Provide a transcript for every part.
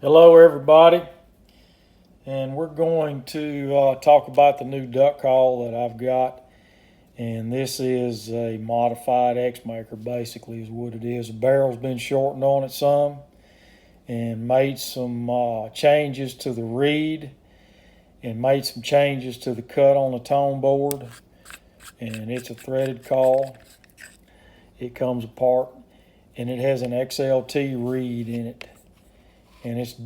Hello everybody, and we're going to talk about the new duck call that I've got, and this is a modified X-Maker basically is what it is. The barrel's been shortened on it some and made some changes to the reed and made some changes to the cut on the tone board, and it's a threaded call. It comes apart and it has an XLT reed in it, and it's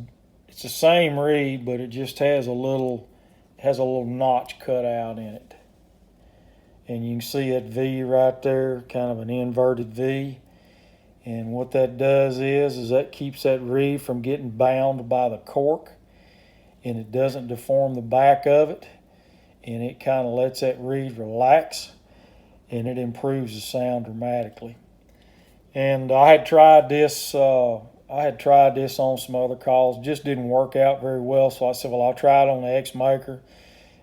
the same reed, but it just has a little notch cut out in it. And you can see that V right there, kind of an inverted V. And what that does is that keeps that reed from getting bound by the cork, and it doesn't deform the back of it, and it kind of lets that reed relax, and it improves the sound dramatically. And I had tried this on some other calls, just didn't work out very well, so I said, well, I'll try it on the X-Maker.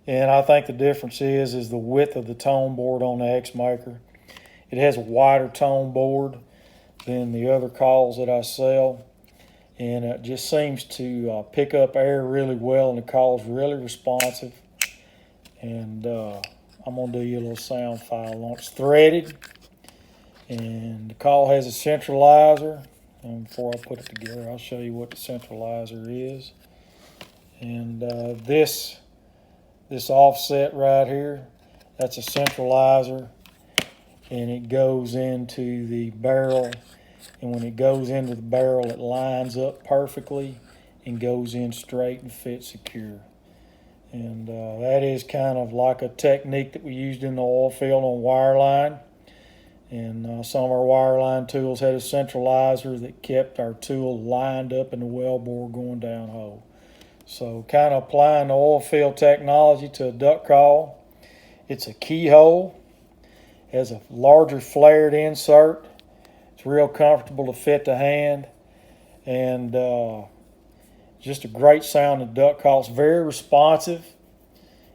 And I think the difference is the width of the tone board on the X-Maker. It has a wider tone board than the other calls that I sell, and it just seems to pick up air really well, and the call's really responsive. And I'm going to do you a little sound file on it. It's threaded, and the call has a centralizer. And before I put it together, I'll show you what the centralizer is. And this offset right here, that's a centralizer, and it goes into the barrel. And when it goes into the barrel, it lines up perfectly and goes in straight and fits secure. And that is kind of like a technique that we used in the oil field on wireline. And some of our wireline tools had a centralizer that kept our tool lined up in the wellbore going down hole. So kind of applying the oil field technology to a duck call. It's a keyhole, has a larger flared insert. It's real comfortable to fit the hand, and just a great sounding duck call. It's very responsive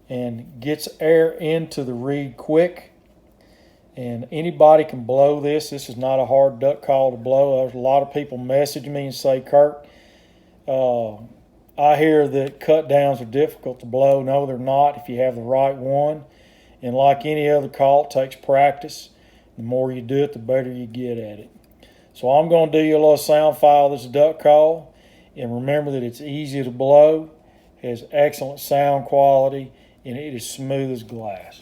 and gets air into the reed quick. And anybody can blow this. This is not a hard duck call to blow. There's a lot of people message me and say, Kirk, I hear that cut downs are difficult to blow. No, they're not if you have the right one. And like any other call, it takes practice. The more you do it, the better you get at it. So I'm going to do you a little sound file of this duck call. And remember that it's easy to blow, has excellent sound quality, and it is smooth as glass.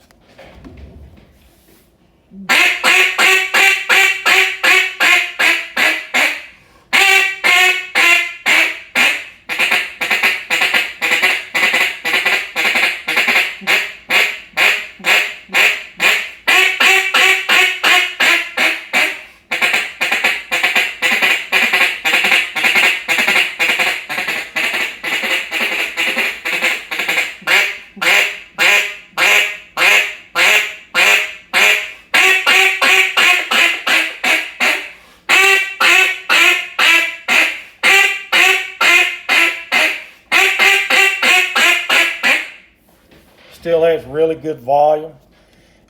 Still has really good volume.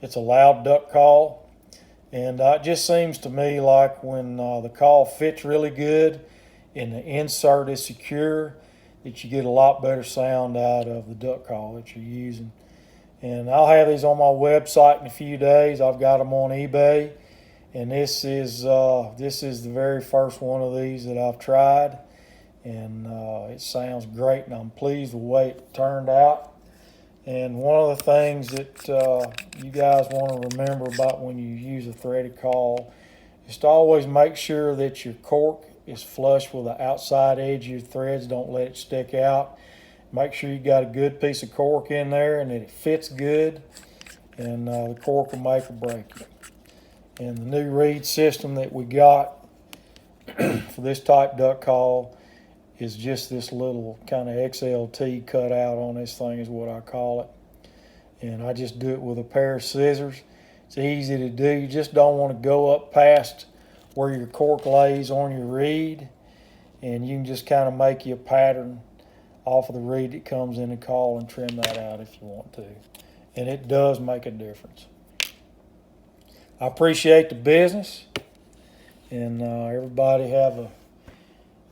It's a loud duck call, and it just seems to me like when the call fits really good and the insert is secure, that you get a lot better sound out of the duck call that you're using. And I'll have these on my website in a few days. I've got them on eBay, and this is the very first one of these that I've tried, and it sounds great, and I'm pleased with the way it turned out. And one of the things that you guys want to remember about when you use a threaded call is to always make sure that your cork is flush with the outside edge of your threads. Don't let it stick out. Make sure you got a good piece of cork in there and that it fits good, and the cork will make or break it. And the new reed system that we got for this type duck call is just this little kind of XLT cut out on this thing is what I call it. And I just do it with a pair of scissors. It's easy to do. You just don't want to go up past where your cork lays on your reed, and you can just kind of make you a pattern off of the reed that comes in the call and trim that out if you want to. And it does make a difference. I appreciate the business, and everybody have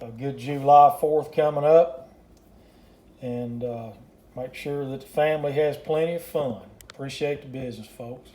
a good July 4th coming up, and make sure that the family has plenty of fun. Appreciate the business, folks.